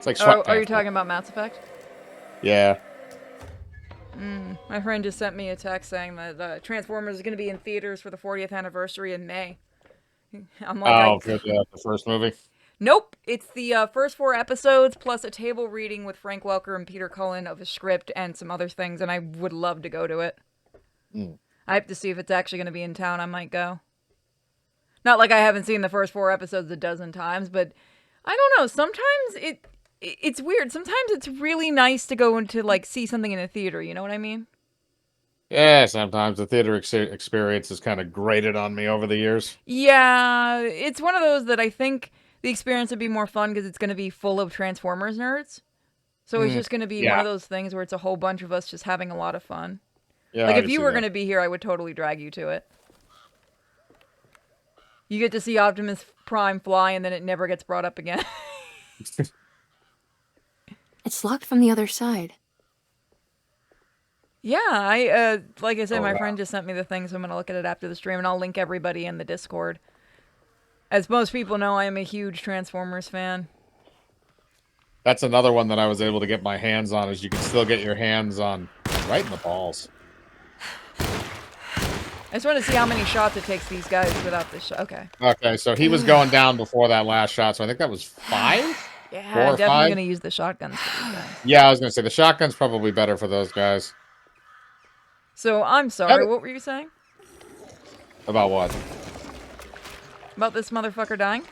It's like Oh, are you sweatpants. talking about Mass Effect? Yeah. My friend just sent me a text saying that Transformers is going to be in theaters for the 40th anniversary in May. I'm like, Oh, for the first movie. nope. It's the first 4 episodes plus a table reading with Frank Welker and Peter Cullen of a script and some other things, and I would love to go to it. Mm. I have to see if it's actually going to be in town. I might go. Not like I haven't seen the first 4 episodes a dozen times, but I don't know. Sometimes it's weird. Sometimes it's really nice to go into like see something in a theater. You know what I mean? Yeah, sometimes the theater experience has kind of grated on me over the years. Yeah, it's one of those that I think the experience would be more fun because it's going to be full of Transformers nerds. So it's Mm. just going to be one Yeah. of those things where it's a whole bunch of us just having a lot of fun. Yeah, Like I if can you see were that. going to be here, I would totally drag you to it. You get to see Optimus Prime fly and then it never gets brought up again. It's locked from the other side. Yeah, like I said, Oh, my wow. friend just sent me the thing, so I'm gonna look at it after the stream, and I'll link everybody in the Discord. As most people know, I am a huge Transformers fan. That's another one that I was able to get my hands on, is you can still get your hands on right in the balls. I just want to see how many shots it takes these guys without this shot. Okay. Okay, so he was going down before that last shot, so I think that was 5? Yeah, 4 or definitely 5? gonna use the shotguns for these guys. Yeah, I was gonna say the shotgun's probably better for those guys. So I'm sorry. What were you saying About what? about this motherfucker dying?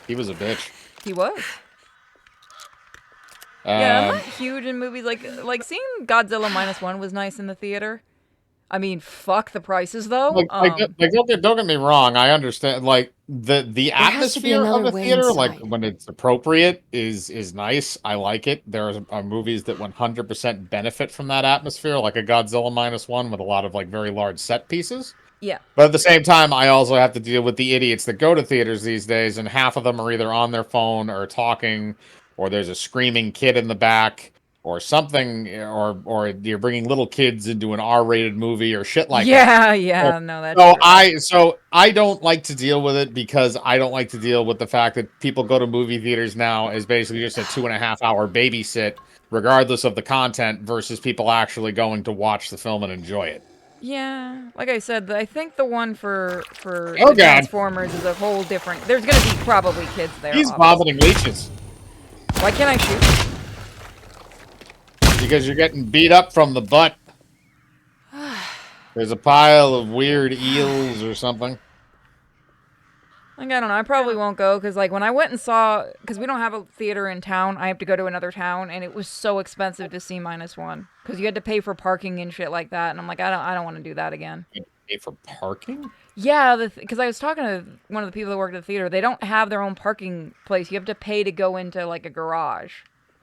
He was a bitch. He was. Yeah, I'm not Um, huge in movies like seeing Godzilla -1 was nice in the theater. I mean, fuck the prices though. don't get me wrong. I understand. Like the There has to be atmosphere of another a way theater, like inside. when it's appropriate, is nice. I like it. There are movies that 100% benefit from that atmosphere, like a Godzilla -1 with a lot of like very large set pieces. Yeah. But at the same time, I also have to deal with the idiots that go to theaters these days, and half of them are either on their phone or talking, or there's a screaming kid in the back, or something, or you're bringing little kids into an R-rated movie or shit like that. Yeah, So, yeah, no, that's true. so I don't like to deal with it because I don't like to deal with the fact that people go to movie theaters now as basically just a 2.5 hour babysit, regardless of the content, versus people actually going to watch the film and enjoy it. Yeah, like I said, I think the one for Oh the god, Transformers is a whole different. There's gonna be probably kids there, he's obviously. vomiting leeches Why can't I shoot? because you're getting beat up from the butt. There's a pile of weird eels or something. Like I don't know. I probably won't go because like when I went and saw, because we don't have a theater in town, I have to go to another town, and it was so expensive to see -1 because you had to pay for parking and shit like that, and I'm like, I don't want to do that again. You pay for parking? Yeah, because I was talking to one of the people that work at the theater. They don't have their own parking place. You have to pay to go into like a garage.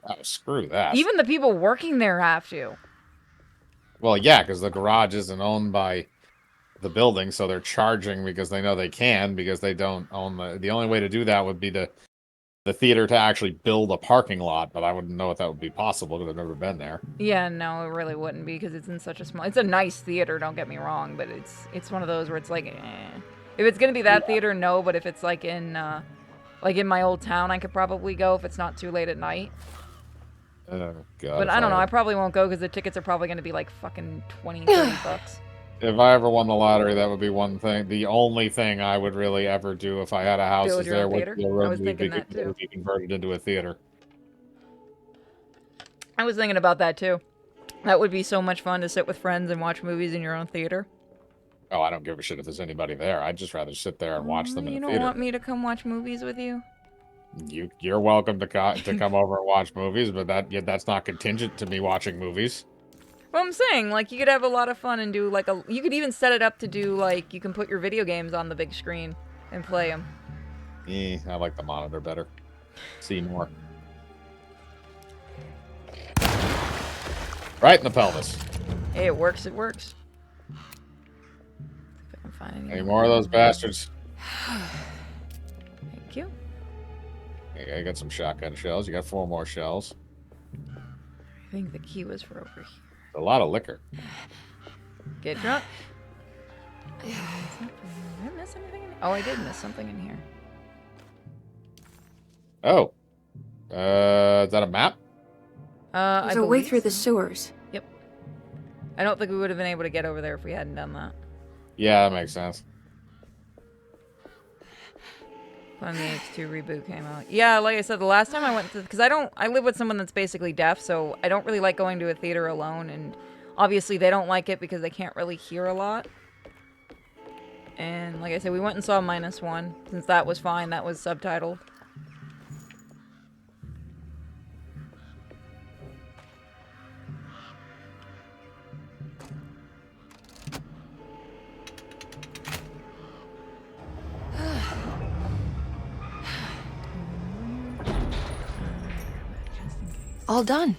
Oh, screw that. Even the people working there have to. Well, yeah, because the garage isn't owned by the building, so they're charging because they know they can, because they don't own the only way to do that would be the theater to actually build a parking lot, but I wouldn't know if that would be possible because I've never been there. Yeah, no, it really wouldn't be because it's in such a small. It's a nice theater, don't get me wrong, but it's one of those where it's like, if it's gonna be that theater, no. But if it's like in my old town, I could probably go if it's not too late at night. Oh god. But I don't know. I probably won't go because the tickets are probably gonna be like fucking 20, 30 bucks. If I ever won the lottery, that would be one thing. The only thing I would really ever do if I had a house Build is your there own would theater. be a I room was that thinking that too. would be converted into a theater. I was thinking about that too. That would be so much fun to sit with friends and watch movies in your own theater. Oh, I don't give a shit if there's anybody there. I'd just rather sit there and watch them in You a don't theater. want me to come watch movies with you? You're welcome to come over and watch movies, but that's not contingent to me watching movies. Well, I'm saying, like, you could have a lot of fun and do, like, you could even set it up to do, like, you can put your video games on the big screen and play them. I like the monitor better. See more. Right in the pelvis. Hey, it works, it works. If I can find Any more of those bastards? Thank you. Okay, I got some shotgun shells. You got 4 more shells. I think the key was for over here. A lot of liquor. Get drunk. Did I miss anything in here? Oh, I did miss something in here. Oh, Is that a map? I There's a way believe through the so. sewers. Yep. I don't think we would have been able to get over there if we hadn't done that. Yeah, that makes sense. When the H2 reboot came out. Yeah, like I said, the last time I went to... Because I live with someone that's basically deaf, so I don't really like going to a theater alone, and obviously they don't like it because they can't really hear a lot. And like I said, we went and saw -1. Since that was fine, that was subtitled. All done.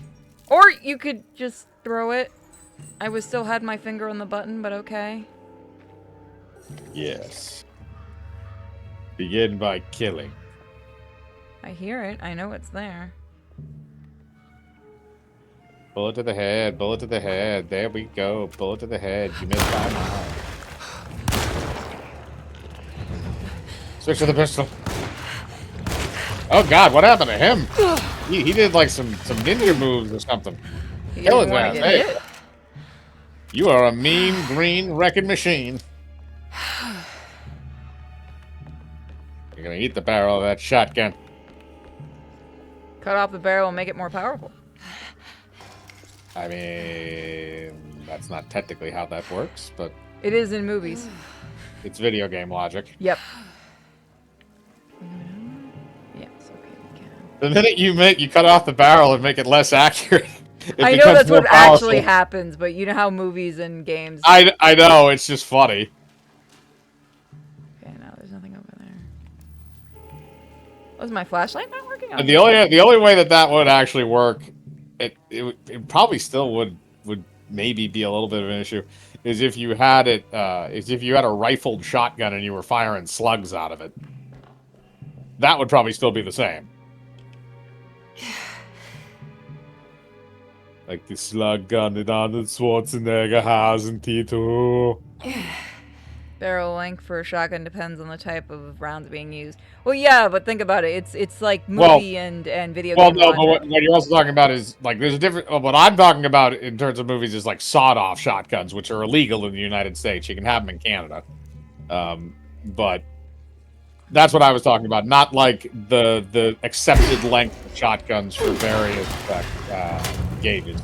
Or you could just throw it. I was still had my finger on the button, but okay. Yes. Begin by killing. I hear it. I know it's there. Bullet to the head, bullet to the head. There we go. Bullet to the head. You missed by a mile. Switch to the pistol. Oh god, what happened to him? He did like some ninja moves or something. You Kill didn't his wanna ass. get Hey. hit? You are a mean green wrecking machine. You're gonna eat the barrel of that shotgun. Cut off the barrel and make it more powerful. I mean, that's not technically how that works, but It is in movies. it's video game logic. Yep. Yes, okay, we can. The minute you cut off the barrel and make it less accurate, it I know becomes that's more what powerful. actually happens, but you know how movies and games... I know, it's just funny. Okay, no, there's nothing over there. Was my flashlight not working? And the only way that would actually work, it probably still would maybe be a little bit of an issue, is if you had a rifled shotgun and you were firing slugs out of it. That would probably still be the same. Like the slug gun that Arnold Schwarzenegger has in T2. Barrel length for a shotgun depends on the type of rounds being used. Well, yeah, but think about it. It's like movie and video Well, game no, but logic. what you're also talking about is, like, there's a different... What I'm talking about in terms of movies is, like, sawed-off shotguns, which are illegal in the United States. You can have them in Canada. But that's what I was talking about. Not, like, the accepted length of shotguns for various gauges.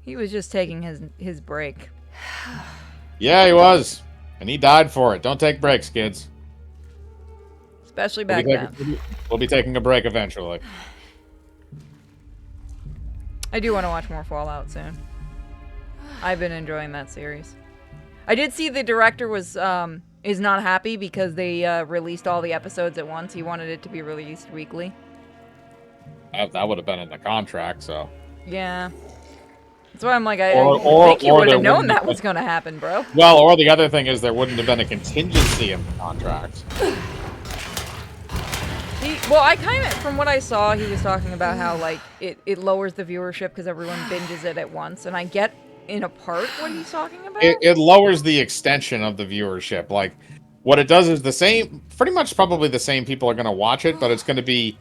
He was just taking his break. Yeah, he was. And he died for it. Don't take breaks, kids. Especially back then. We'll be taking a break eventually. I do want to watch more Fallout soon. I've been enjoying that series. I did see the director was is not happy because they released all the episodes at once. He wanted it to be released weekly. That would have been in the contract, so... Yeah. That's why I'm like, I Or think you would there have known wouldn't that have was going to happen, bro. Well, or the other thing is there wouldn't have been a contingency in the contract. Well, I kind of, from what I saw, he was talking about how, like, it lowers the viewership because everyone binges it at once. And I get, in a part, what he's talking about. It lowers the extension of the viewership. Like, what it does is pretty much probably the same people are going to watch it, but it's going to be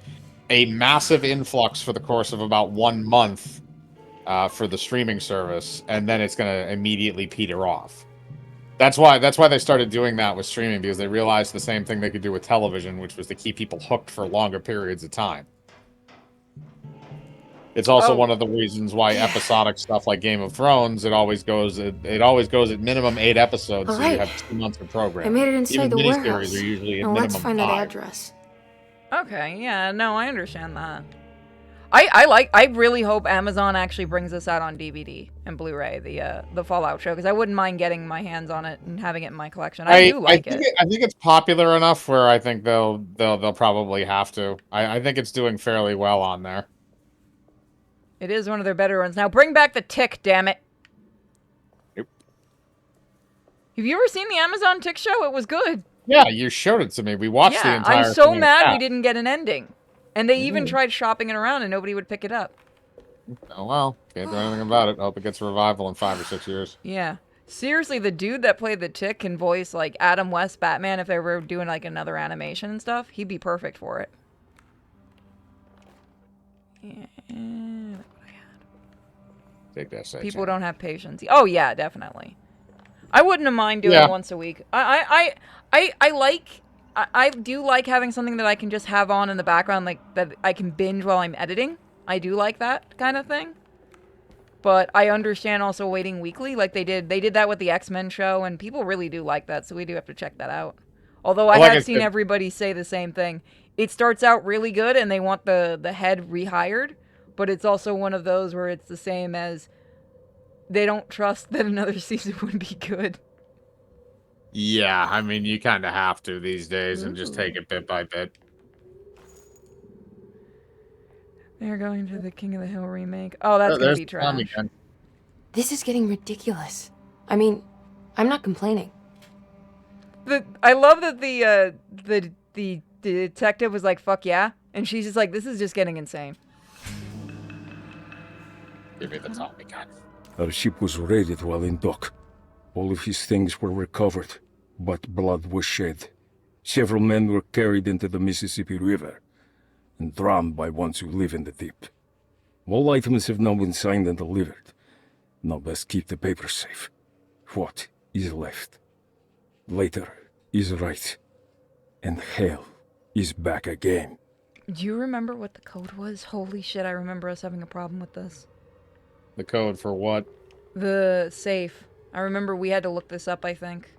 a massive influx for the course of about 1 month for the streaming service, and then it's going to immediately peter off. That's why they started doing that with streaming, because they realized the same thing they could do with television, which was to keep people hooked for longer periods of time. It's also one of the reasons why episodic stuff like Game of Thrones, it always goes at minimum 8 episodes, so you have 2 months of programming. I made it inside the Even warehouse. miniseries are usually at Now minimum let's find 5. that address. Okay, yeah, no, I understand that. I really hope Amazon actually brings this out on DVD and Blu-ray, the Fallout show, because I wouldn't mind getting my hands on it and having it in my collection. I do like it. I think it's popular enough where I think they'll probably have to. I think it's doing fairly well on there. It is one of their better ones. Now bring back the Tick, damn it. Nope. Have you ever seen the Amazon Tick show? It was good. Yeah, you showed it to me. We watched the entire I'm so thing. mad we didn't get an ending. And they even tried shopping it around and nobody would pick it up. Oh well, can't do anything about it. Hope it gets a revival in 5 or 6 years. Yeah. Seriously, the dude that played the Tick can voice like Adam West Batman if they were doing like another animation and stuff. He'd be perfect for it. And Take that side people channel. don't have patience. Oh yeah, definitely. I wouldn't have mind doing it once a week. I do like having something that I can just have on in the background, like that I can binge while I'm editing. I do like that kind of thing. But I understand also waiting weekly, like they did that with the X-Men show, and people really do like that, so we do have to check that out. Although I Well, like have I seen said- everybody say the same thing. It starts out really good and they want the head rehired, but it's also one of those where it's the same as they don't trust that another season would be good. Yeah, I mean, you kind of have to these days and just take it bit by bit. They're going to the King of the Hill remake. Oh, that's gonna There's be Tommy trash. again. This is getting ridiculous. I mean, I'm not complaining. I love that the detective was like, "Fuck yeah," and she's just like, "This is just getting insane." Give me the Tommy gun. Our ship was raided while in dock. All of his things were recovered, but blood was shed. Several men were carried into the Mississippi River and drowned by ones who live in the deep. All items have now been signed and delivered. Now best keep the papers safe. What is left? Later is right. And hell is back again. Do you remember what the code was? Holy shit, I remember us having a problem with this. The code for what? The safe. I remember we had to look this up, I think.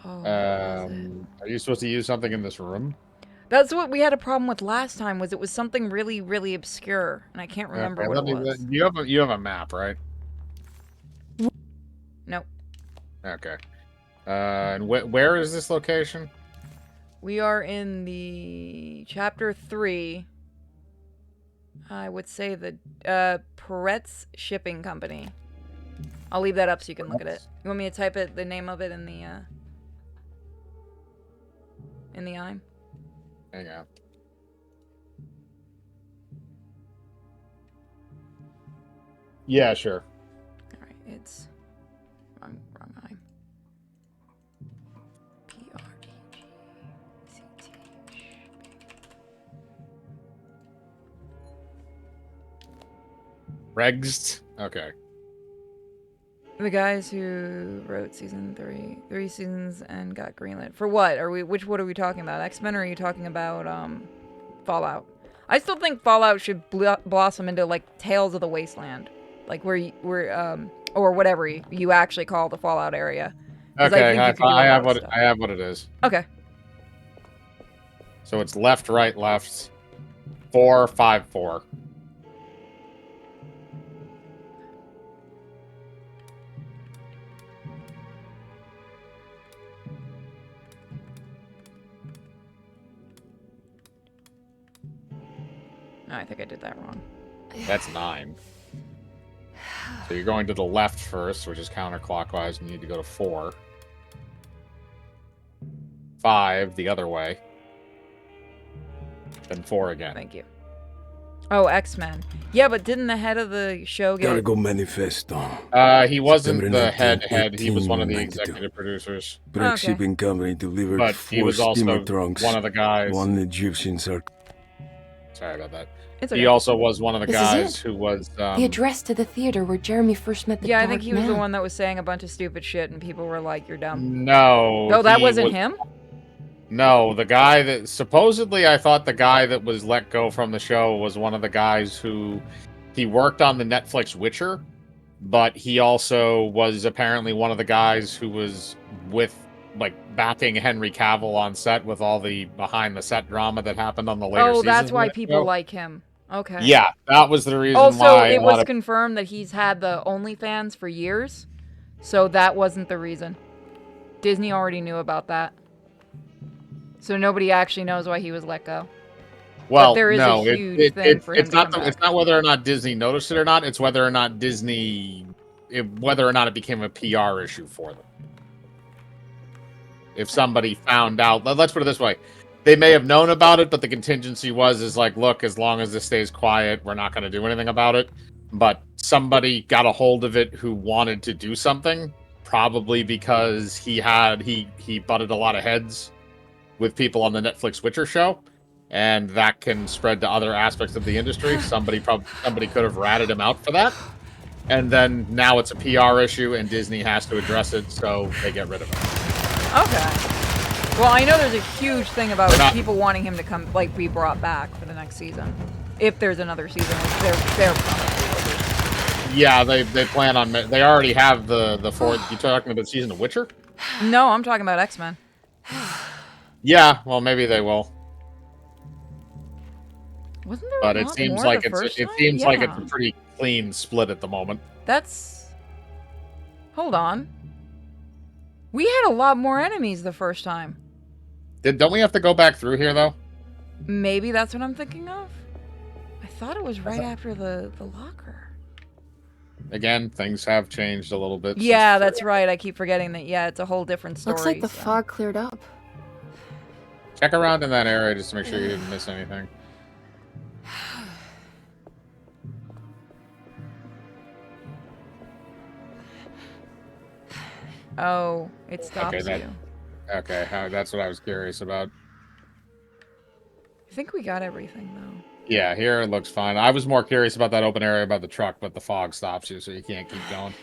Oh, what was it? Are you supposed to use something in this room? That's what we had a problem with last time, was it was something really, really obscure, and I can't remember Okay, what it was. You have a map, right? Nope. Okay. And where is this location? We are in the chapter 3. I would say the Peretz Shipping Company. I'll leave that up so you can look at it. You want me to type the name of it in the IM? Hang on. Yeah, sure. Alright, it's wrong IM. PREGCT. Regs. Okay. The guys who wrote season 3 seasons and got greenlit. For what? What are we talking about? X-Men, or are you talking about Fallout? I still think Fallout should blossom into like Tales of the Wasteland. Like or whatever you actually call the Fallout area. 'Cause Okay, I think you could do a I lot have of what stuff. I have what it is. Okay. So it's left, right, left. 4, 5, 4. No, I think I did that wrong. That's 9. So you're going to the left first, which is counterclockwise. You need to go to 4. 5 the other way. Then 4 again. Thank you. Oh, X-Men. Yeah, but didn't the head of the show Gotta get... go manifesto. He wasn't September the 19th, head. He was one of the 1892. executive producers. Break Okay. Shipping Company delivered But 4 he was also steamer trunks, one of the guys. 1 Egyptian sarcophagus. Sorry about that. It's okay. He also was one of the This is guys it. who was. The address to the theater where Jeremy first met the Yeah, I Dark think he was the Man. one that was saying a bunch of stupid shit, and people were like, "You're dumb." No. No, that he wasn't was- him? No, the guy that supposedly I thought the guy that was let go from the show was one of the guys who he worked on the Netflix Witcher, but he also was apparently one of the guys who was with like backing Henry Cavill on set with all the behind the set drama that happened on the later Oh, seasons that's of why that people show. like him. Okay. Yeah, that was the reason Also, why it a lot was of confirmed that he's had the OnlyFans for years, so that wasn't the reason. Disney already knew about that. So nobody actually knows why he was let go. well, there is a no, huge thing for him it's to not come it's back. not whether or not Disney noticed it or not. It's whether or not whether or not it became a PR issue for them. If somebody found out, let's put it this way, they may have known about it, but the contingency is like, look, as long as this stays quiet, we're not going to do anything about it. But somebody got a hold of it who wanted to do something, probably because he butted a lot of heads with people on the Netflix Witcher show, and that can spread to other aspects of the industry. Somebody could have ratted him out for that, and then now it's a PR issue, and Disney has to address it, so they get rid of him. Okay. Well, I know there's a huge thing about They're not- people wanting him to come, like, be brought back for the next season. If there's another season, which they're probably Yeah, they plan on. They already have the fourth. You talking about the season of Witcher? will. No, I'm talking about X-Men. Yeah, well, maybe they will. Wasn't there But a it lot seems more like the it's first it time? seems like it's Yeah. a pretty clean split at the moment. That's... Hold on. We had a lot more enemies the first time. Don't we have to go back through here though? Maybe that's what I'm thinking of? I thought it was right after the locker. Again, things have changed a little bit. Yeah, since that's right. I keep forgetting that. Yeah, it's a whole different story. Looks like the so. fog cleared up. Check around in that area just to make sure you didn't miss anything. Oh, it stops that- you. Okay, that's what I was curious about. I think we got everything, though. Yeah, here it looks fine. I was more curious about that open area about the truck, but the fog stops you, so you can't keep going.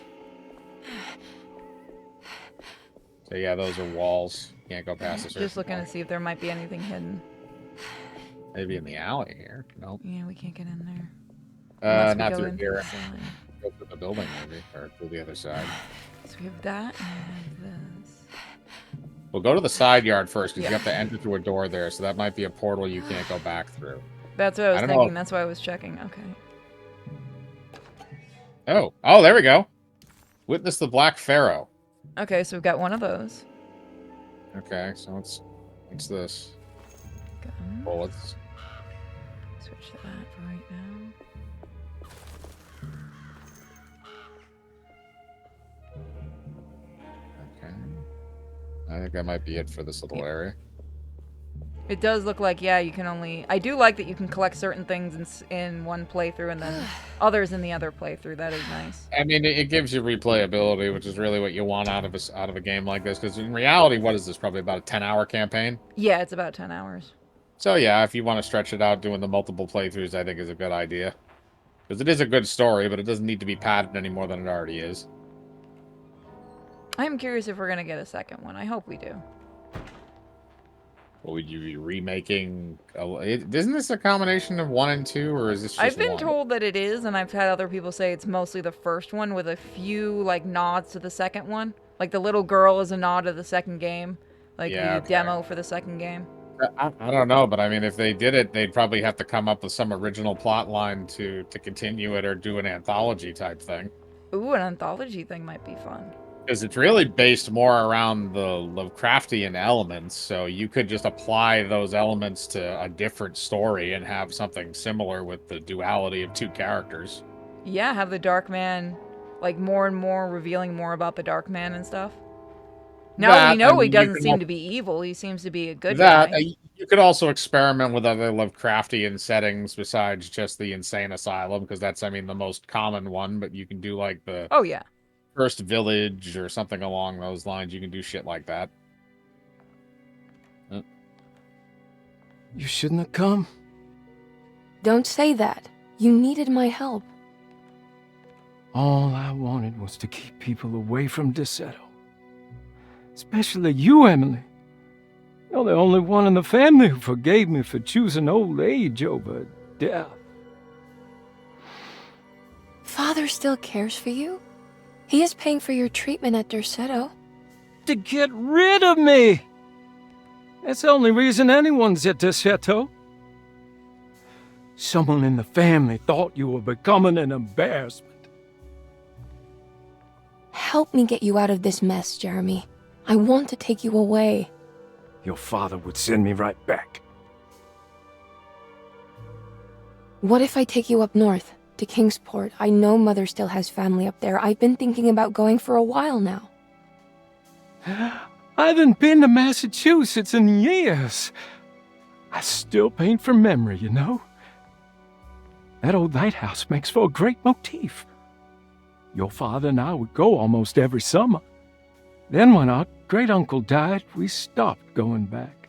So yeah, those are walls. You can't go past this. Just looking to see if there might be anything hidden. Maybe in the alley here. Nope. Yeah, we can't get in there. Unless we Not go through in here. the side. Go through the building maybe, or through the other side. So we have that and this. We'll go to the side yard first, because Yeah. you have to enter through a door there, so that might be a portal you can't go back through. That's what I was don't know thinking. if- That's why I was checking. Okay. Oh, there we go. Witness the Black Pharaoh. Okay, so we've got one of those. Okay, so what's this? Gun. Bullets. Switch to that for right now. Okay. I think that might be it for this little area. It does look like, yeah, you can only... I do like that you can collect certain things in one playthrough and then others in the other playthrough. That is nice. I mean, it gives you replayability, which is really what you want out of a game like this. Because in reality, what is this? Probably about a 10-hour campaign. Yeah, it's about 10 hours. So yeah, if you want to stretch it out, doing the multiple playthroughs, I think is a good idea. Because it is a good story, but it doesn't need to be padded any more than it already is. I'm curious if we're going to get a second one. I hope we do. Well, would you be remaking? Isn't this a combination of 1 and 2, or is this just I've been one? told that it is, and I've had other people say it's mostly the first one with a few, like, nods to the second one. Like, the little girl is a nod to the second game. Like, Yeah, the okay. demo for the second game. I don't know, but I mean, if they did it, they'd probably have to come up with some original plot line to continue it, or do an anthology type thing. Ooh, an anthology thing might be fun. Because it's really based more around the Lovecraftian elements, so you could just apply those elements to a different story and have something similar with the duality of two characters. Yeah, have the Dark Man, like, more and more revealing more about the Dark Man and stuff. Now That, we know I he mean, you doesn't can seem al- to be evil. He seems to be a good That guy. you could also experiment with other Lovecraftian settings besides just the insane asylum, because that's, I mean, the most common one. But you can do like the Oh, yeah. first village or something along those lines. You can do shit like that. You shouldn't have come. Don't say that. You needed my help. All I wanted was to keep people away from Desetto. Especially you, Emily. You're the only one in the family who forgave me for choosing old age over death. Father still cares for you. He is paying for your treatment at Derceto. To get rid of me! That's the only reason anyone's at Desetto. Someone in the family thought you were becoming an embarrassment. Help me get you out of this mess, Jeremy. I want to take you away. Your father would send me right back. What if I take you up north, to Kingsport? I know Mother still has family up there. I've been thinking about going for a while now. I haven't been to Massachusetts in years. I still paint from memory, you know. That old lighthouse makes for a great motif. Your father and I would go almost every summer. Then when our great-uncle died, we stopped going back.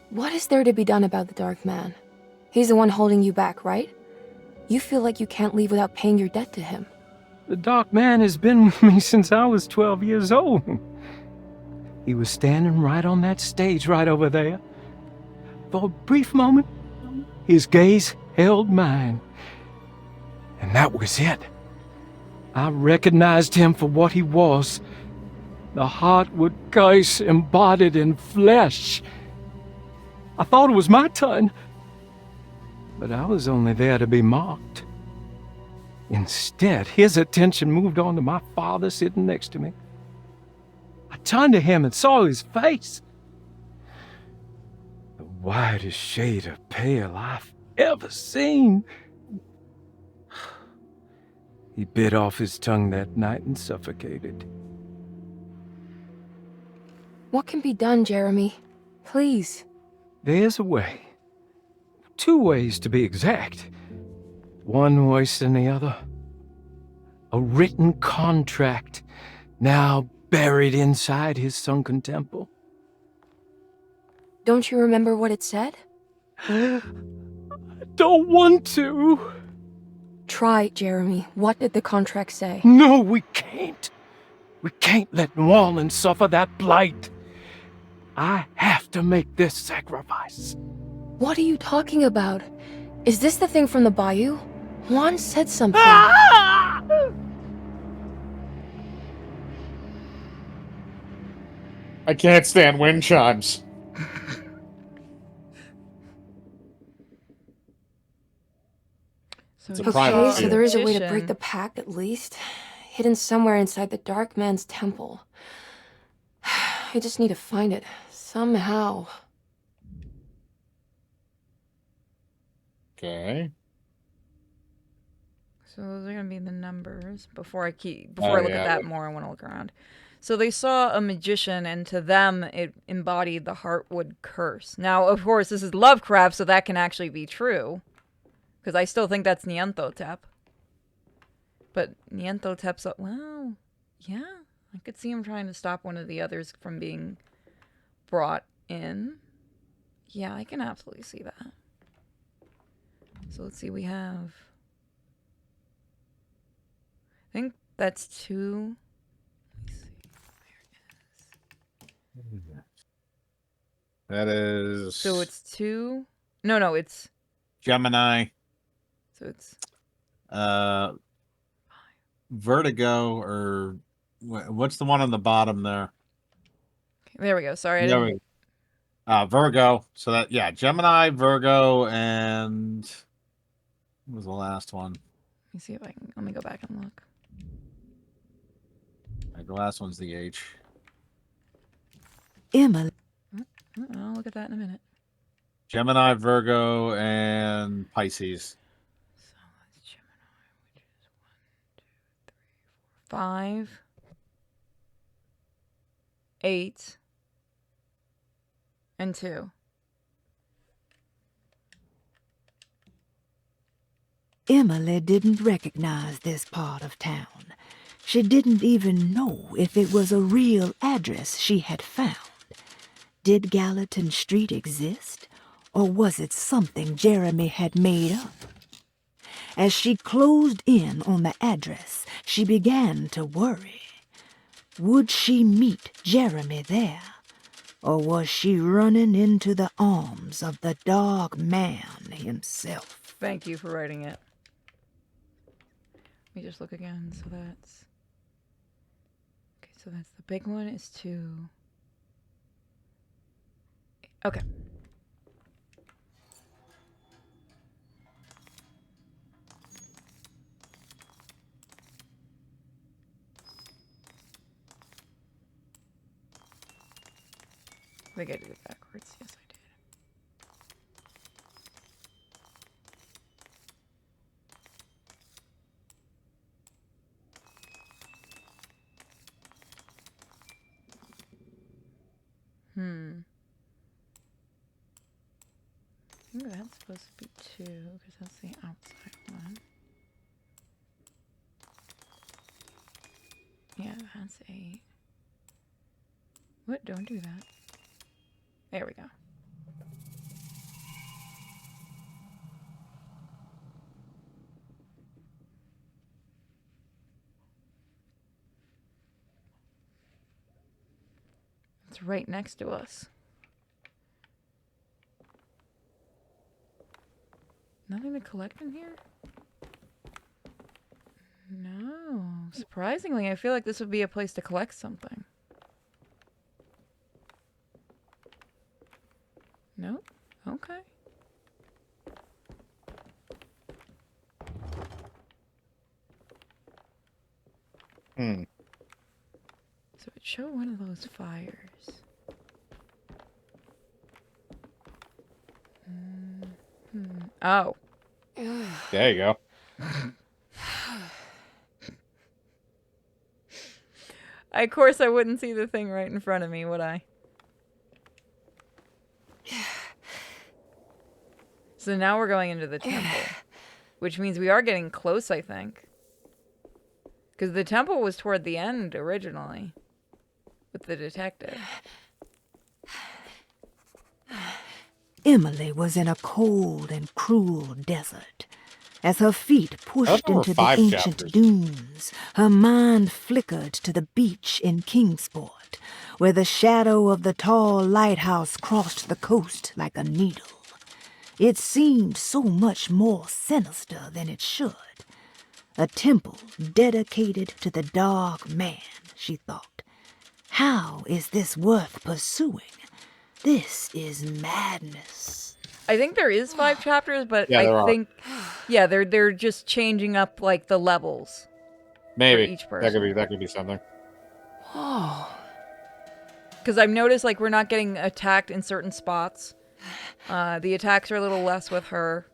What is there to be done about the Dark Man? He's the one holding you back, right? You feel like you can't leave without paying your debt to him. The Dark Man has been with me since I was 12 years old. He was standing right on that stage right over there. For a brief moment, his gaze held mine. And that was it. I recognized him for what he was. The Heartwood curse embodied in flesh. I thought it was my turn, but I was only there to be mocked. Instead, his attention moved on to my father sitting next to me. I turned to him and saw his face. The whitest shade of pale I've ever seen. He bit off his tongue that night and suffocated. What can be done, Jeremy? Please. There's a way. 2 ways to be exact. One worse than the other. A written contract, now buried inside his sunken temple. Don't you remember what it said? I don't want to. Try, Jeremy. What did the contract say? No, we can't. We can't let Wallen suffer that blight. I have to make this sacrifice. What are you talking about? Is this the thing from the bayou? Juan said something. Ah! I can't stand wind chimes. So It's a he private saw Okay, so there is a way to break magician. the pact at least. Hidden somewhere inside the Dark Man's temple. I just need to find it. Somehow. Okay. So those are gonna be the numbers. Before I look yeah. at that more, I want to look around. So they saw a magician, and to them, it embodied the Heartwood curse. Now, of course, this is Lovecraft, so that can actually be true, because I still think that's Nyarlathotep. But Nyarlathotep's well, yeah, I could see him trying to stop one of the others from being brought in. Yeah, I can absolutely see that. So let's see, we have. I think that's 2. That is. So it's 2. No, it's. Gemini, So it's. Vertigo, or what's the one on the bottom there? There we go. Sorry, I Yeah, didn't. Virgo. So that, yeah, Gemini, Virgo, and what was the last one? Let me see if I can. Let me go back and look. The last one's the H. Emma, I'll look at that in a minute. Gemini, Virgo, and Pisces. So that's Gemini, which is 1, 2, 3, 4, 5, 8, and 2. Emily didn't recognize this part of town. She didn't even know if it was a real address she had found. Did Gallatin Street exist, or was it something Jeremy had made up? As she closed in on the address, she began to worry. Would she meet Jeremy there, or was she running into the arms of the Dark Man himself? Thank you for writing it. Let me just look again. So that's. Okay, so that's the big one is 2. Okay. I think I did it backwards. Yes, I did. I think that's supposed to be 2, because that's the outside one. Yeah, that's 8. What? Don't do that. There we go. It's right next to us. Nothing to collect in here? No. Surprisingly, I feel like this would be a place to collect something. Nope. Okay. Hmm. So it showed one of those fires. Oh. There you go. Of course I wouldn't see the thing right in front of me, would I? So now we're going into the temple. Which means we are getting close, I think. Because the temple was toward the end originally. With the detective. Emily was in a cold and cruel desert. As her feet pushed there were into the 5 ancient chapters. dunes, her mind flickered to the beach in Kingsport, where the shadow of the tall lighthouse crossed the coast like a needle. It seemed so much more sinister than it should. A temple dedicated to the dark man, she thought. How is this worth pursuing? This is madness. I think there is 5 chapters, but Yeah, there I are. think they're just changing up like the levels Maybe for each that person. could be something. Whoa. Because I've noticed like we're not getting attacked in certain spots. The attacks are a little less with her,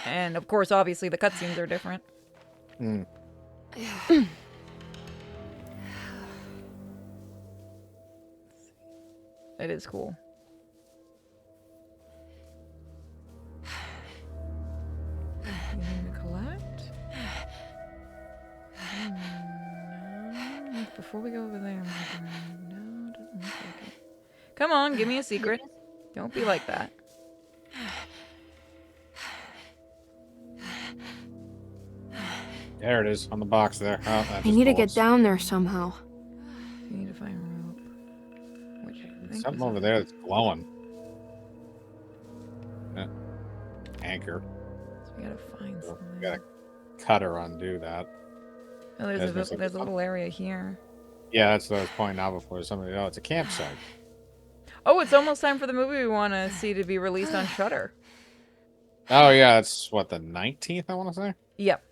and of course, obviously, the cutscenes are different. Hmm. It is cool. Anything to collect? No. Before we go over there, no, doesn't look like it. Come on, give me a secret. Don't be like that. There it is on the box there. Oh, that I just need to bullets. get down there somehow. You need to find rope. Which I think Something is over there that's glowing. Anchor. So we gotta find So something. we gotta cut or undo that. Oh, There's there's a little area here. Yeah, that's what I was pointing out before. Somebody, oh, it's a campsite. Oh, it's almost time for the movie we want to see to be released on Shudder. Oh yeah, it's what, the 19th, I want to say. Yep.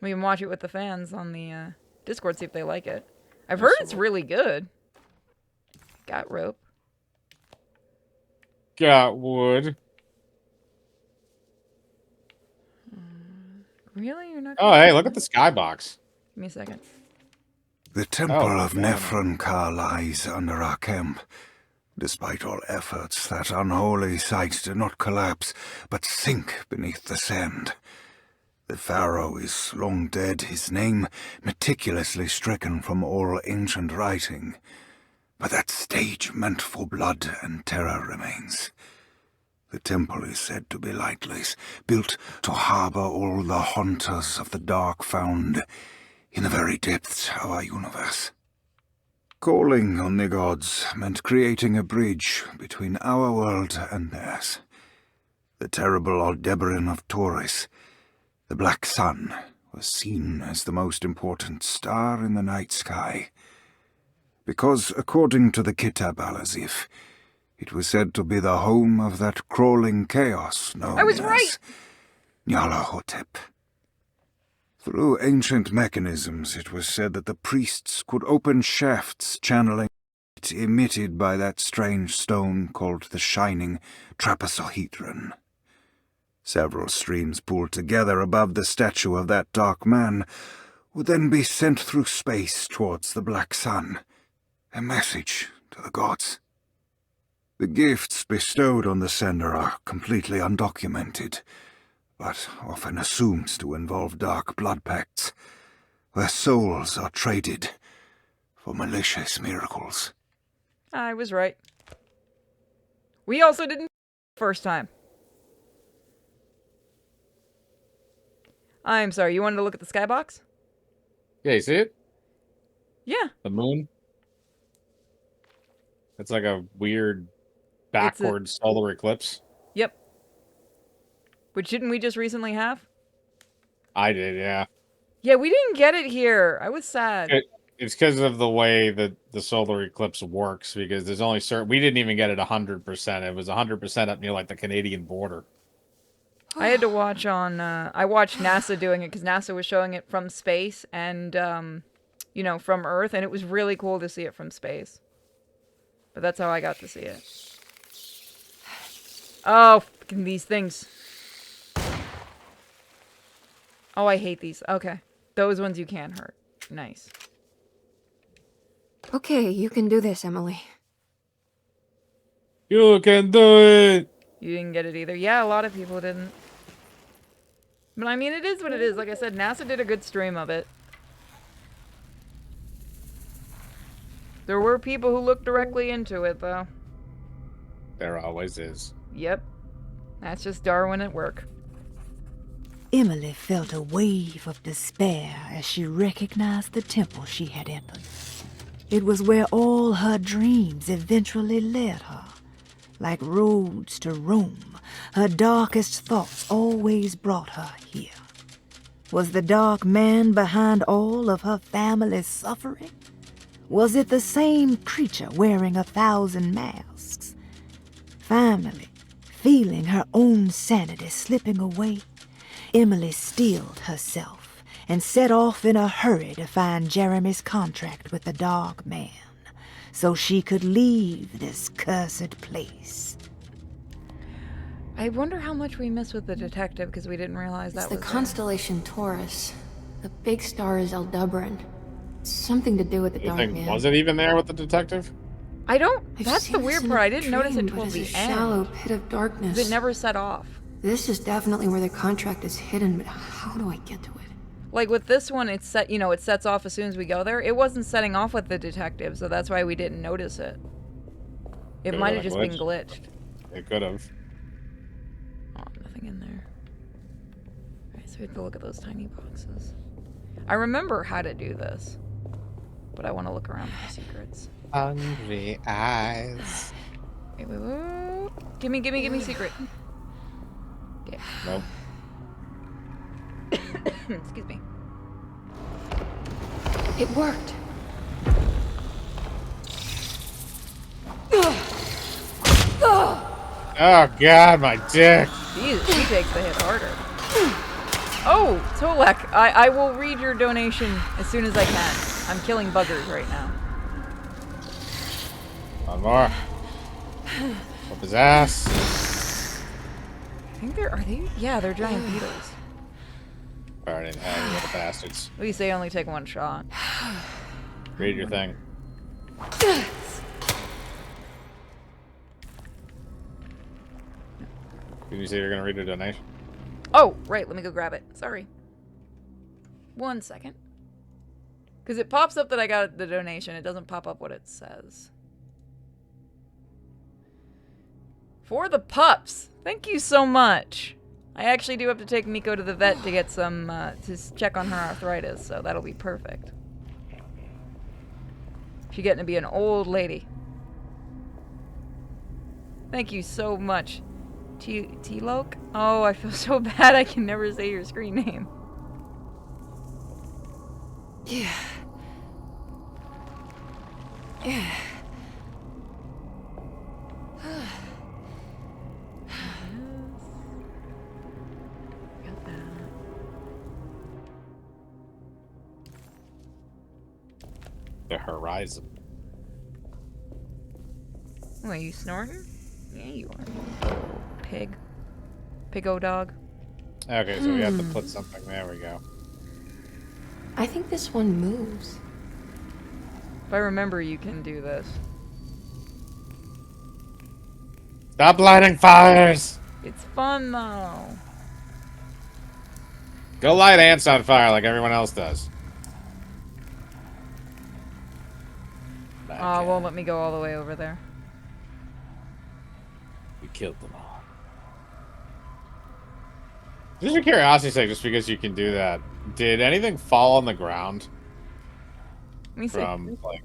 We can watch it with the fans on the Discord, see if they like it. I've heard it's really good. Got rope. Got wood. Really? You're not Oh, gonna hey, do look at that? the skybox. Give me a second. The temple of yeah. Nefrenkar lies under our camp. Despite all efforts, that unholy site did not collapse, but sink beneath the sand. The pharaoh is long dead, his name meticulously stricken from all ancient writing. But that stage meant for blood and terror remains. The temple is said to be lightless, built to harbor all the haunters of the dark found in the very depths of our universe. Calling on the gods meant creating a bridge between our world and theirs. The terrible Aldebaran of Taurus, the Black Sun, was seen as the most important star in the night sky. Because, according to the Kitab al-Azif, it was said to be the home of that crawling chaos known I was as right! Nyarlathotep. Through ancient mechanisms, it was said that the priests could open shafts channeling light emitted by that strange stone called the Shining Trapezohedron. Several streams pooled together above the statue of that dark man would then be sent through space towards the Black Sun, a message to the gods. The gifts bestowed on the sender are completely undocumented, but often assumed to involve dark blood pacts, where souls are traded for malicious miracles. I was right. We also didn't first time. I'm sorry, you wanted to look at the skybox? Yeah, you see it? Yeah. The moon. It's like a weird It's a- backward solar eclipse. Yep. Which didn't we just recently have? I did, yeah. Yeah, we didn't get it here. I was sad. It's because of the way that the solar eclipse works, because there's only certain... We didn't even get it 100%. It was 100% up near, like, the Canadian border. I had to watch on, I watched NASA doing it because NASA was showing it from space and, you know, from Earth, and it was really cool to see it from space. But that's how I got to see it. Oh, fucking these things. Oh, I hate these. Okay. Those ones you can hurt. Nice. Okay, you can do this, Emily. You can do it! You didn't get it either. Yeah, a lot of people didn't. But I mean, it is what it is. Like I said, NASA did a good stream of it. There were people who looked directly into it, though. There always is. Yep. That's just Darwin at work. Emily felt a wave of despair as she recognized the temple she had entered. It was where all her dreams eventually led her. Like roads to Rome, her darkest thoughts always brought her here. Was the dark man behind all of her family's suffering? Was it the same creature wearing 1,000 masks? Finally, feeling her own sanity slipping away, Emily steeled herself and set off in a hurry to find Jeremy's contract with the Dark Man, so she could leave this cursed place. I wonder how much we missed with the detective because we didn't realize It's that the was there. constellation Taurus. The big star is Aldebaran. Something to do with the You Dark think, Man. was it even there with the detective? I don't... I've That's seen the this weird in part. a I didn't notice it dream, but towards the it's a end. shallow pit of darkness. It never set off. This is definitely where the contract is hidden, but how do I get to it? Like with this one, it's set. You know, it sets off as soon as we go there. It wasn't setting off with the detective, so that's why we didn't notice it. It Could've might been have a just been glitch. glitched. It could have. Oh, nothing in there. Alright, so we have to look at those tiny boxes. I remember how to do this, but I want to look around for secrets. Hungry eyes. Wait. Give me secret. Yeah. Nope. Excuse me. It worked. Oh god, my dick. Jesus, she takes the hit harder. Oh, Tolek, I will read your donation as soon as I can. I'm killing buggers right now. One more. Up his ass. I think are they? Yeah, they're giant beetles. Alright in hell, you little bastards. At least they only take one shot. Read your thing. Did you say you're gonna read your donation? Oh, right, let me go grab it. Sorry. 1 second. Because it pops up that I got the donation. It doesn't pop up what it says. For the pups. Thank you so much. I actually do have to take Miko to the vet to get some, to check on her arthritis, so that'll be perfect. She's getting to be an old lady. Thank you so much. T-Loke? Oh, I feel so bad I can never say your screen name. Yeah. Yeah. Got that. The horizon. Oh, are you snorting? Yeah, you are. Pig. Pig-o dog. Okay, so we have to put something. There we go. I think this one moves. If I remember, you can do this. Stop lighting fires! It's fun, though. Go light ants on fire like everyone else does. Oh, won't let me go all the way over there. We killed them all. Just for curiosity's sake, just because you can do that, did anything fall on the ground Let me see. from, like...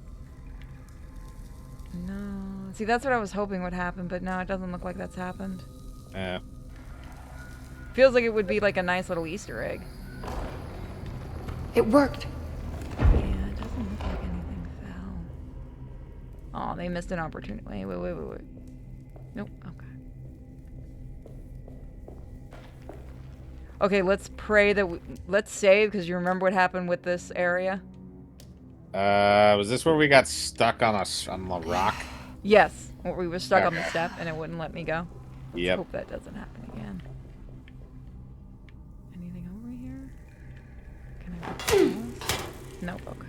No, See, that's what I was hoping would happen, but no, it doesn't look like that's happened. Yeah. Feels like it would be like a nice little Easter egg. It worked. Yeah, it doesn't look like anything fell. Oh, they missed an opportunity. Wait. Nope, okay. Okay, let's pray that let's save, because you remember what happened with this area? Was this where we got stuck on the rock? Yes, where we were stuck on the Okay. step and it wouldn't let me go. Let's Yep. hope that doesn't happen again. Anything over here? Can I read this? Nope, okay.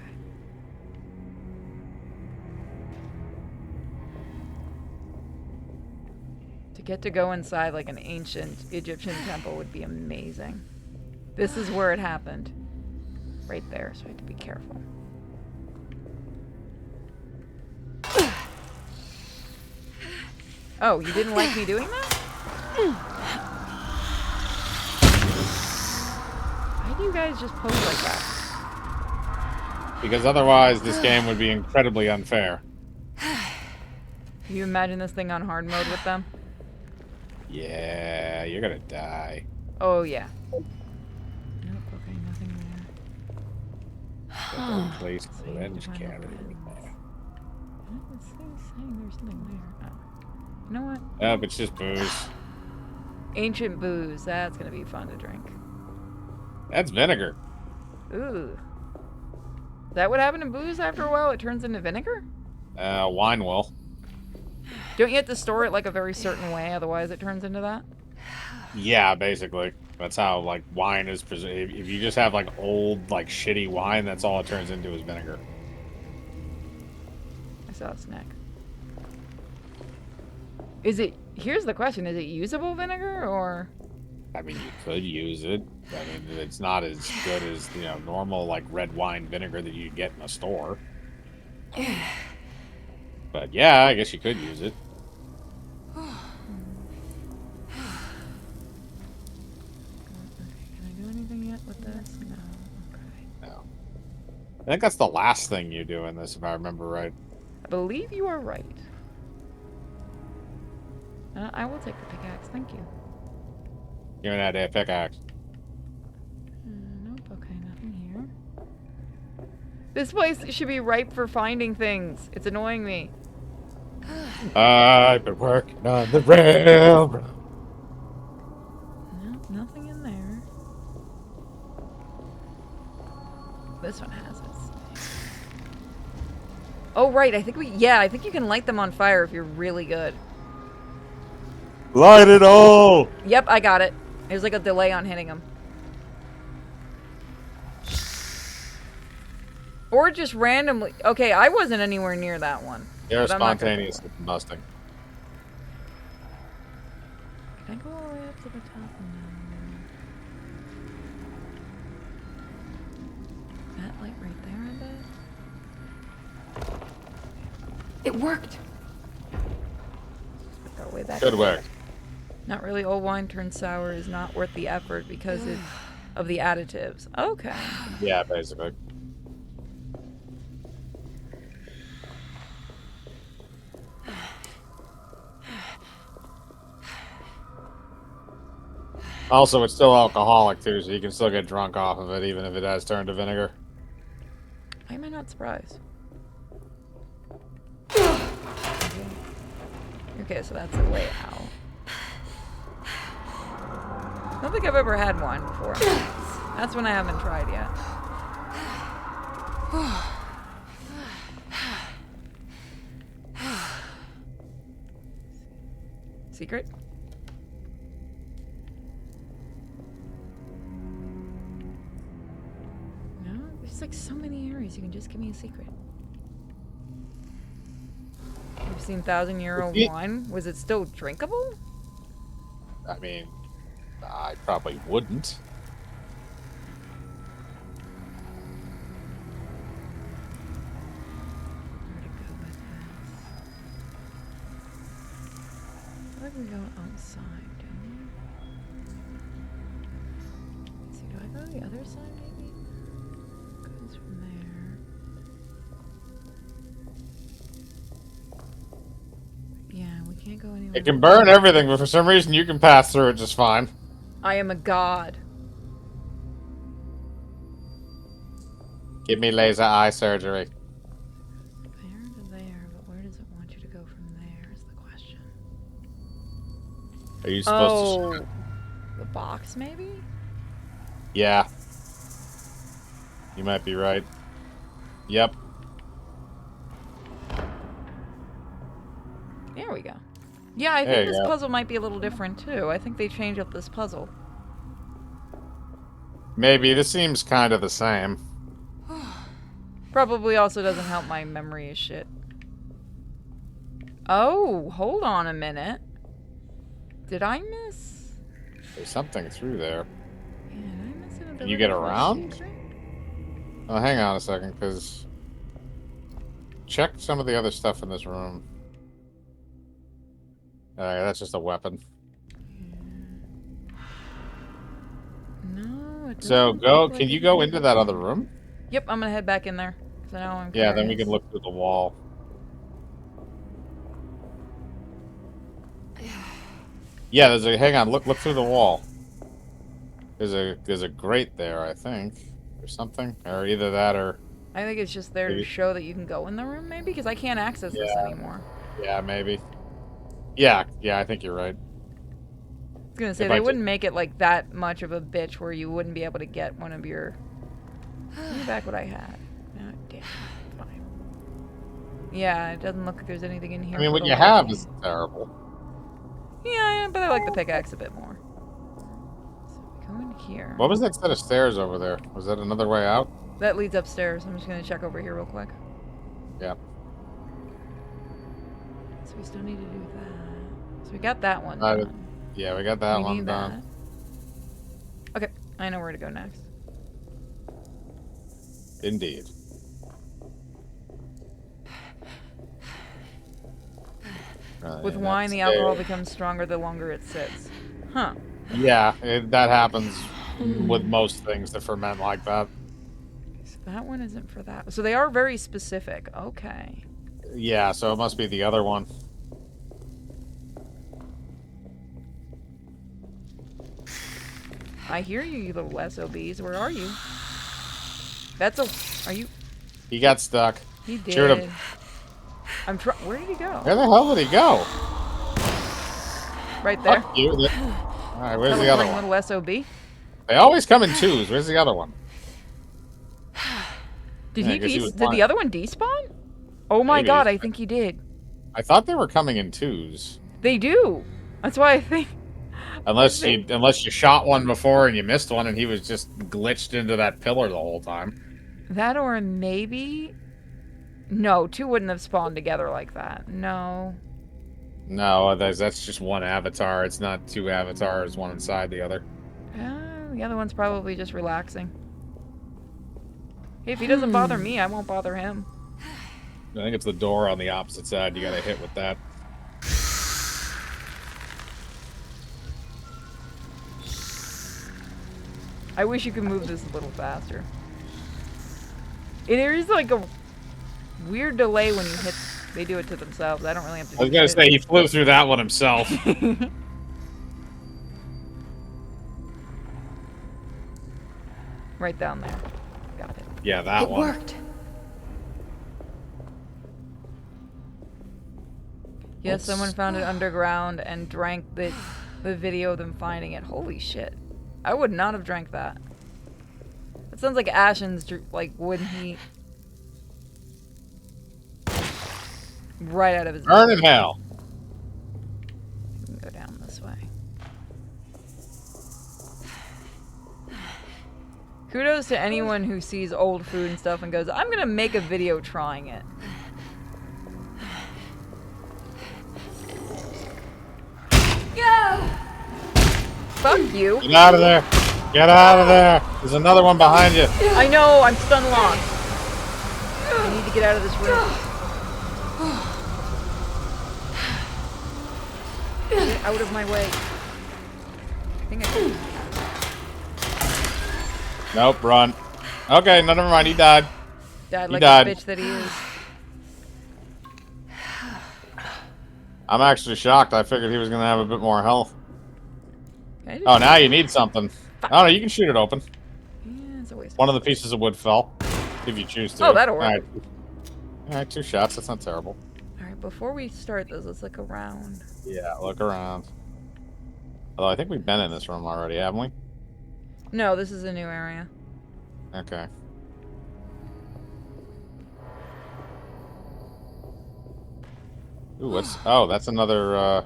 To get to go inside like an ancient Egyptian temple would be amazing. This is where it happened. Right there, so I have to be careful. Oh, you didn't like me doing that? Why do you guys just pose like that? Because otherwise this game would be incredibly unfair. Can you imagine this thing on hard mode with them? Yeah, you're gonna die. Oh, yeah. Nope, okay, nothing there. Place revenge cannon. It's saying there's something there. Oh. You know what? Nope, it's just booze. Ancient booze. That's gonna be fun to drink. That's vinegar. Ooh. Is that what happened to booze after a while? It turns into vinegar? Wine will. Don't you have to store it like a very certain way, otherwise it turns into that? Yeah, basically. That's how, like, wine is preserved. If you just have, like, old, like, shitty wine, that's all it turns into is vinegar. I saw a snack. Is it... Here's the question. Is it usable vinegar, or... I mean, you could use it. I mean, it's not as good as, you know, normal, like, red wine vinegar that you get in a store. But, yeah, I guess you could use it. Can I do anything yet with this? No. Okay. No. I think that's the last thing you do in this, if I remember right. I believe you are right. I will take the pickaxe, thank you. Give me that pickaxe. Nope, okay, nothing here. This place should be ripe for finding things. It's annoying me. I've been working on the railroad. Nope, nothing in there. This one has it. Oh, right, I think you can light them on fire if you're really good. Light it all! Yep, I got it. There's like a delay on hitting them. Or just randomly. Okay, I wasn't anywhere near that one. You're but I'm not gonna- spontaneous combusting. Can I go all the way up to the top? No. That light right there, I bet. It worked. Go way back. Good work. Not really. Old wine turned sour is not worth the effort because of the additives. Okay. Yeah, basically. Also, it's still alcoholic, too, so you can still get drunk off of it, even if it has turned to vinegar. Why am I not surprised? Okay, so that's the way out. I don't think I've ever had wine before. That's one I haven't tried yet. Secret? No, there's like so many areas. You can just give me a secret. You've seen 1,000-year-old wine. Was it still drinkable? I mean, I probably wouldn't. Where to go with this? I can go outside, don't we? Let's see, do I go to the other side maybe? Goes from there. Can't go anywhere. It can burn everything, but for some reason you can pass through it just fine. I am a god. Give me laser eye surgery. There to there, but where does it want you to go from there is the question. Are you supposed to? Oh, the box maybe? Yeah. You might be right. Yep. There we go. Yeah, I There think you this go. puzzle might be a little different too. I think they changed up this puzzle. Maybe. This seems kind of the same. Probably also doesn't help my memory as shit. Oh, hold on a minute. Did I miss? There's something through there. Yeah, did I miss it? Can you get around? Oh, hang on a second, because... Check some of the other stuff in this room. That's just a weapon. No, it So doesn't go. look like Can you it go is. into that other room? Yep, I'm gonna head back in there. So now I'm Yeah, then we curious. can look through the wall. Yeah, there's a. Hang on, look through the wall. There's a grate there, I think, or something, or either that or. I think it's just there to Maybe. show that you can go in the room, maybe, because I can't access this Yeah. anymore. Yeah, maybe. Yeah, I think you're right. I was gonna say If they I wouldn't make it like that much of a bitch where you wouldn't be able to get one of your. Give me back what I had. Oh, damn. Fine. Yeah, it doesn't look like there's anything in here. I mean, for what the you have liking. is terrible. Yeah, but I like the pickaxe a bit more. So we go in here. What was that set of stairs over there? Was that another way out? That leads upstairs. I'm just gonna check over here real quick. Yeah. So we still need to do that. So we got that one. Uh, done. Yeah, we got that We one need done. that. Okay, I know where to go next. Indeed. With And wine, that's the alcohol there. becomes stronger the longer it sits. Huh. Yeah, that happens with most things that ferment like that. So that one isn't for that. So they are very specific. Okay. Yeah, so it must be the other one. I hear you, you little SOBs. Where are you? That's a... Are you... He got stuck. He did. Shoot him. I'm trying... Where did he go? Where the hell did he go? Right there. Fuck you. Alright, where's the other one? Little SOB. They always come in twos. Where's the other one? Did Yeah, he 'cause he was did blind. the other one despawn? Oh my Maybe. god, I think he did. I thought they were coming in twos. They do. That's why I think... Unless you shot one before and you missed one and he was just glitched into that pillar the whole time. That or maybe... No, two wouldn't have spawned together like that. No. No, that's just one avatar. It's not two avatars, one inside the other. The other one's probably just relaxing. Hey, if he doesn't bother me, I won't bother him. I think it's the door on the opposite side you gotta hit with that. I wish you could move this a little faster. There is like a weird delay when you hit... They do it to themselves. I don't really have to do I was gonna shit. say, he flew through that one himself. Right down there. Got it. Yeah, that It one. worked. Yes, someone found it underground and drank the video of them finding it. Holy shit. I would not have drank that. That sounds like Ashen's, like, when he... Right out of his... Burn in hell. We can go down this way. Kudos to anyone who sees old food and stuff and goes, I'm gonna make a video trying it. Fuck you. Get out of there. Get out of there. There's another one behind you. I know, I'm stun locked. I need to get out of this room. Get out of my way. I think I can. Nope, run. Okay, no, never mind. He died. Died He like died. the bitch that he is. I'm actually shocked. I figured he was going to have a bit more health. Can I just Oh, now you need something. Oh, no, you can shoot it open. Yeah, it's a waste. One of the pieces of wood fell, if you choose to. Oh, that'll work. All right, 2 shots. That's not terrible. All right, before we start this, let's look around. Yeah, look around. Although I think we've been in this room already, haven't we? No, this is a new area. Okay. Ooh, what's... Oh, that's another, Alright,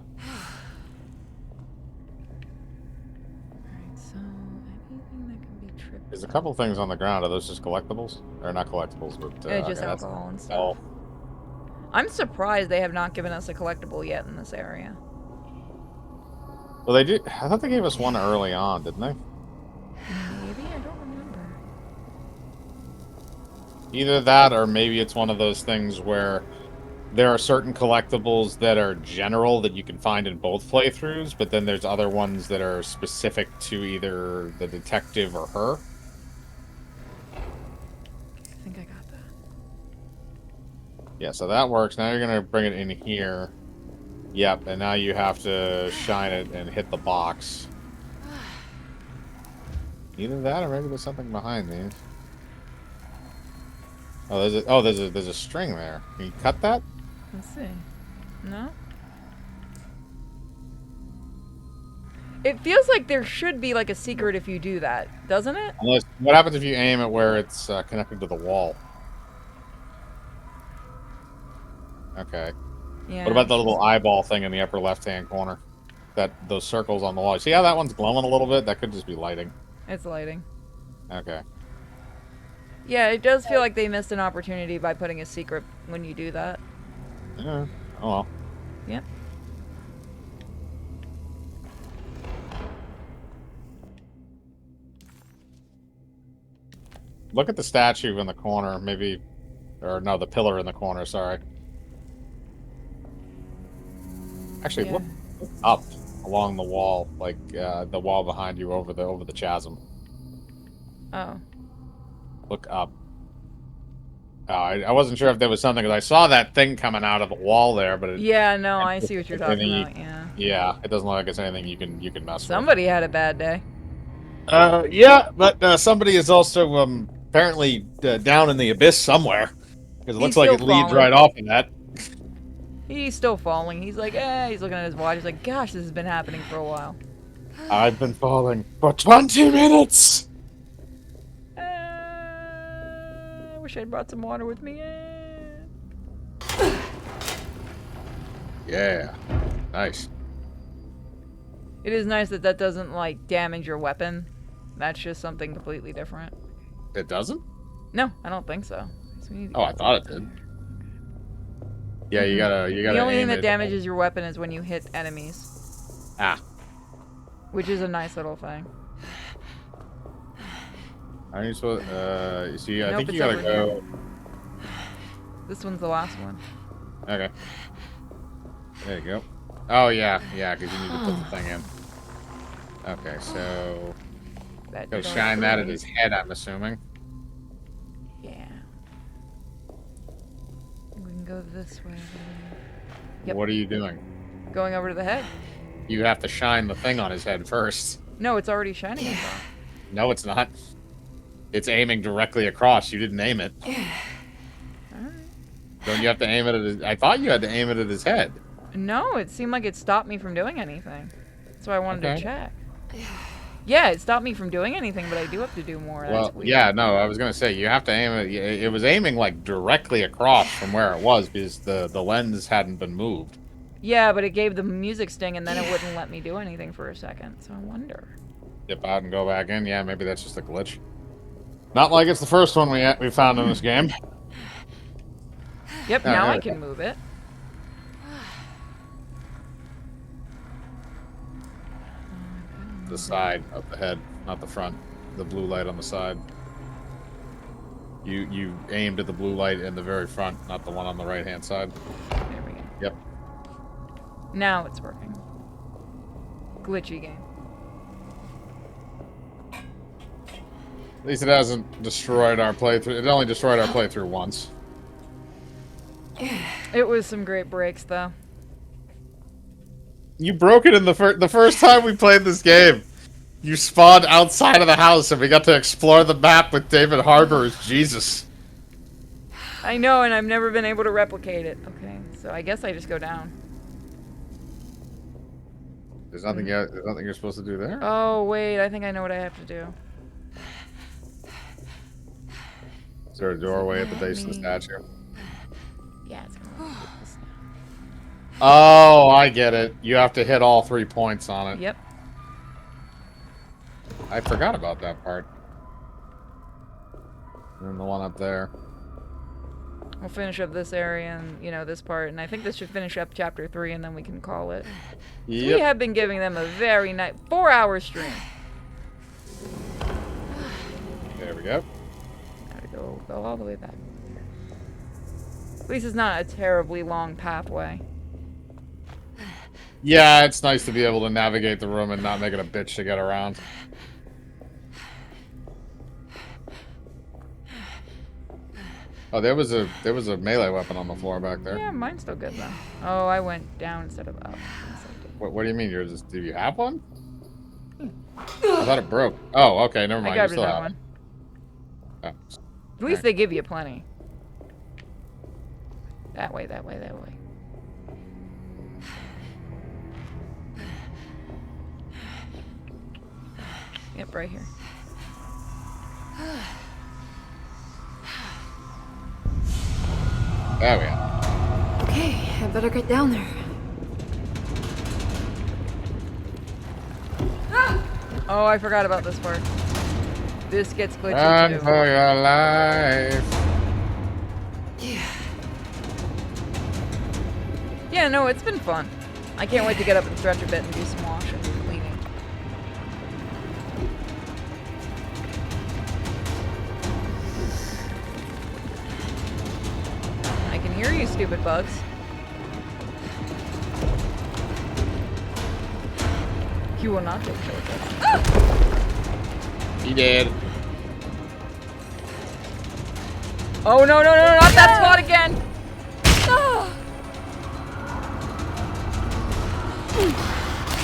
so anything that can be tripped. There's a couple things on the ground. Are those just collectibles? Or not collectibles, but... Just okay, that's- alcohol and stuff. Oh. I'm surprised they have not given us a collectible yet in this area. Well, they did... I thought they gave us one early on, didn't they? Maybe? I don't remember. Either that, or maybe it's one of those things where there are certain collectibles that are general that you can find in both playthroughs, but then there's other ones that are specific to either the detective or her. I think I got that. Yeah, so that works. Now you're going to bring it in here. Yep, and now you have to shine it and hit the box. Either that, or maybe there's something behind these. Oh, there's a string there. Can you cut that? Let's see. No? It feels like there should be like a secret if you do that, doesn't it? Unless, what happens if you aim it where it's connected to the wall? Okay. Yeah. What about the little eyeball thing in the upper left-hand corner? Those circles on the wall. See how that one's glowing a little bit? That could just be lighting. It's lighting. Okay. Yeah, it does feel like they missed an opportunity by putting a secret when you do that. Yeah. Oh well. Yep. Look at the statue in the corner, maybe, or no, the pillar in the corner. Sorry. Actually, Yeah. look up along the wall, like the wall behind you over the chasm. Oh. Look up. Oh, I wasn't sure if there was something, because I saw that thing coming out of the wall there, but it, Yeah, no, I see what you're talking about, yeah. yeah, it doesn't look like it's anything you can mess Somebody had a bad day. with. Yeah, but somebody is also apparently down in the abyss somewhere, because it looks He's like it still leads falling. right off of that. He's still falling. He's like, he's looking at his watch. He's like, gosh, this has been happening for a while. I've been falling for 20 minutes. I wish I'd brought some water with me. Yeah, nice. It is nice that that doesn't, like, damage your weapon. That's just something completely different. It doesn't? No, I don't think so. So we need to Oh, I thought it did. Yeah, you gotta The only thing aim that it. damages your weapon is when you hit enemies. Ah. Which is a nice little thing. Are you supposed? See, I Nope, think it's you gotta over go. here. This one's the last one. Okay. There you go. Oh yeah, because you need to put the thing in. Okay, so That go did all shine that at three. his head. I'm assuming. Yeah. We can go this way. Yep. What are you doing? Going over to the head. You have to shine the thing on his head first. No, it's already shining. Yeah. No, it's not. It's aiming directly across. You didn't aim it. Alright. Don't you have to aim it at his... I thought you had to aim it at his head. No, it seemed like it stopped me from doing anything. So I wanted Okay. to check. Yeah, it stopped me from doing anything, but I do have to do more. That's Well, weird. yeah, no, I was gonna say you have to aim it. It was aiming like directly across from where it was because the lens hadn't been moved. Yeah, but it gave the music sting, and then it wouldn't let me do anything for a second. So I wonder. Dip out and go back in. Yeah, maybe that's just a glitch. Not like it's the first one we found in this game. Yep, Oh, now there I we can move it. The side of the head, not the front. The blue light on the side. You aimed at the blue light in the very front, not the one on the right hand side. There we go. Yep. Now it's working. Glitchy game. At least it hasn't destroyed our playthrough. It only destroyed our playthrough once. It was some great breaks, though. You broke it in the first time we played this game. You spawned outside of the house, and we got to explore the map with David Harbour as Jesus. I know, and I've never been able to replicate it. Okay, so I guess I just go down. There's nothing. There's nothing you're supposed to do there. Oh wait, I think I know what I have to do. Is there a doorway at the base of the statue? Yeah, it's gonna look like this now. Oh, I get it. You have to hit all 3 points on it. Yep. I forgot about that part. And then the one up there. We'll finish up this area and, you know, this part, and I think this should finish up chapter 3, and then we can call it. Yep. So we have been giving them a very nice 4-hour stream. There we go. Gotta go all the way back. At least it's not a terribly long pathway. Yeah, it's nice to be able to navigate the room and not make it a bitch to get around. Oh, there was a melee weapon on the floor back there. Yeah, mine's still good though. Oh, I went down instead of up. What do you mean? Do you have one? I thought it broke. Oh, okay, never mind. I You grabbed still have one. it. Oh. At least they give you plenty. That way, that way, that way. Yep, right here. There we are. Okay, I better get down there. Oh, I forgot about this part. This gets glitchy Run too. for your life. Yeah, no, it's been fun. I can't wait to get up and stretch a bit and do some washing and cleaning. I can hear you, stupid bugs. You will not take shelter. He did. Oh, no, no, no, not that spot again!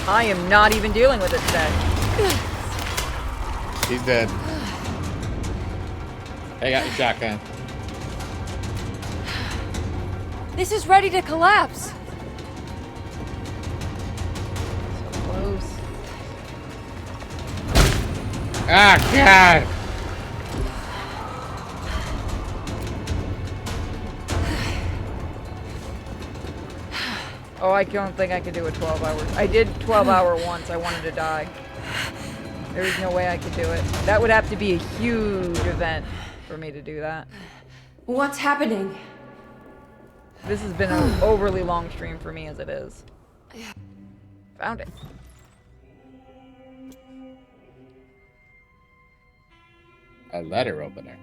I am not even dealing with it today. He's dead. I got your shotgun. This is ready to collapse. So close. Ah, God! Oh, I don't think I could do a 12 hour. I did 12 hour once. I wanted to die. There is no way I could do it. That would have to be a huge event for me to do that. What's happening? This has been an overly long stream for me as it is. Found it. A letter opener.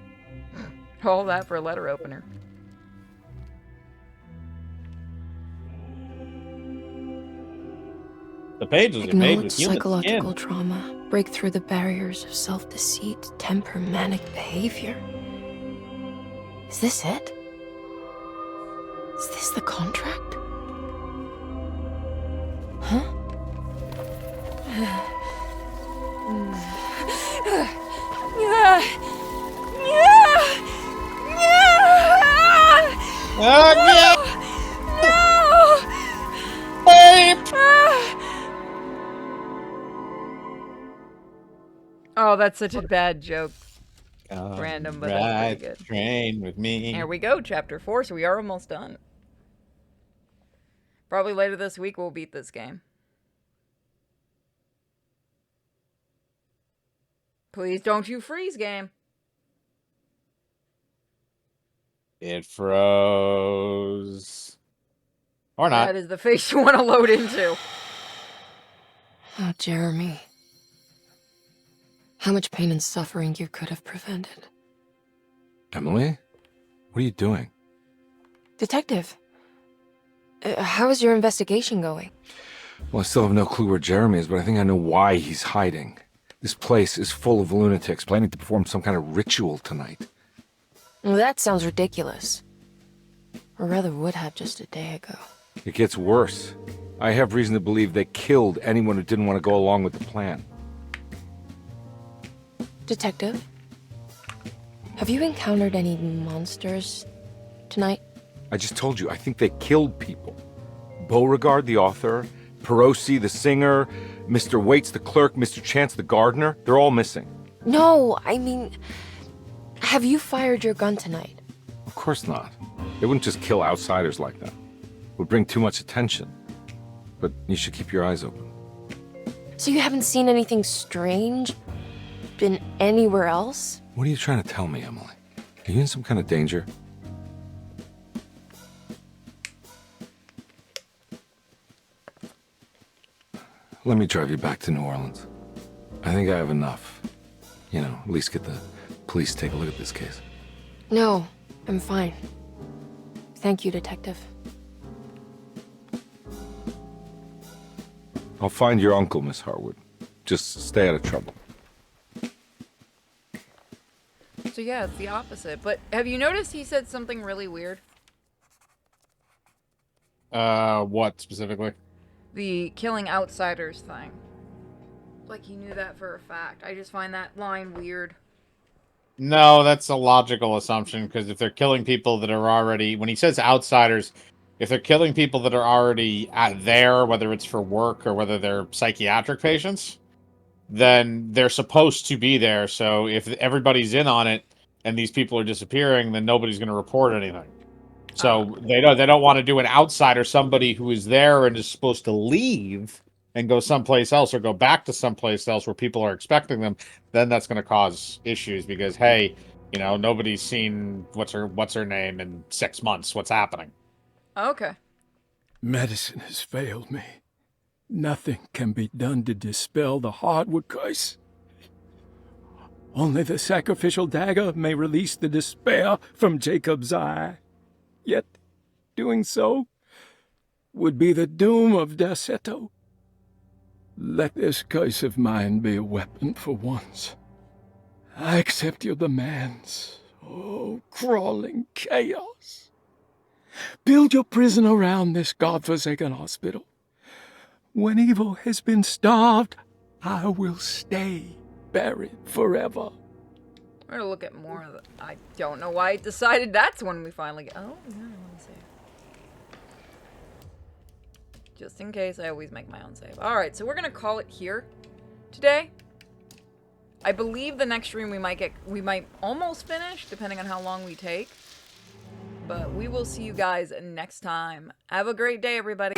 All that for a letter opener. The pages are made Acknowledge with human psychological skin. trauma. Break through the barriers of self-deceit, temper, manic behavior. Is this it? Is this the contract? Huh? Oh, yeah! Babe! Oh, that's such a bad joke. Random, but that's Ride pretty good. the train with me. Here we go, chapter 4, so we are almost done. Probably later this week we'll beat this game. Please don't you freeze, game. It froze. Or not. That is the face you want to load into. Oh, Jeremy. How much pain and suffering you could have prevented. Emily? What are you doing? Detective, how is your investigation going? Well, I still have no clue where Jeremy is, but I think I know why he's hiding. This place is full of lunatics planning to perform some kind of ritual tonight. Well, that sounds ridiculous. Or rather would have just a day ago. It gets worse. I have reason to believe they killed anyone who didn't want to go along with the plan. Detective, have you encountered any monsters tonight? I just told you, I think they killed people. Beauregard, the author, Perosi, the singer, Mr. Waits, the clerk, Mr. Chance, the gardener, they're all missing. No, I mean, have you fired your gun tonight? Of course not. They wouldn't just kill outsiders like that. It would bring too much attention. But you should keep your eyes open. So you haven't seen anything strange? Been anywhere else? What are you trying to tell me, Emily? Are you in some kind of danger? Let me drive you back to New Orleans. I think I have enough. You know, at least get the police to take a look at this case. No, I'm fine. Thank you, Detective. I'll find your uncle, Miss Harwood. Just stay out of trouble. So yeah, it's the opposite. But have you noticed he said something really weird? What specifically? The killing outsiders thing. Like he knew that for a fact. I just find that line weird. No, that's a logical assumption, because if they're killing people that are already... When he says outsiders, if they're killing people that are already there, whether it's for work or whether they're psychiatric patients, then they're supposed to be there. So if everybody's in on it and these people are disappearing, then nobody's going to report anything. So they don't want to do an outsider, somebody who is there and is supposed to leave and go someplace else or go back to someplace else where people are expecting them. Then that's going to cause issues because, hey, you know, nobody's seen what's her name in 6 months. What's happening? Okay. Medicine has failed me. Nothing can be done to dispel the hardwood curse. Only the sacrificial dagger may release the despair from Jacob's eye. Yet, doing so would be the doom of Derceto. Let this curse of mine be a weapon for once. I accept your demands. Oh, crawling chaos. Build your prison around this godforsaken hospital. When evil has been starved, I will stay buried forever. We're gonna look at more of the... I don't know why I decided that's when we finally get... Oh, yeah, let me see. Just in case, I always make my own save. Alright, so we're gonna call it here today. I believe the next stream we might almost finish, depending on how long we take. But we will see you guys next time. Have a great day, everybody.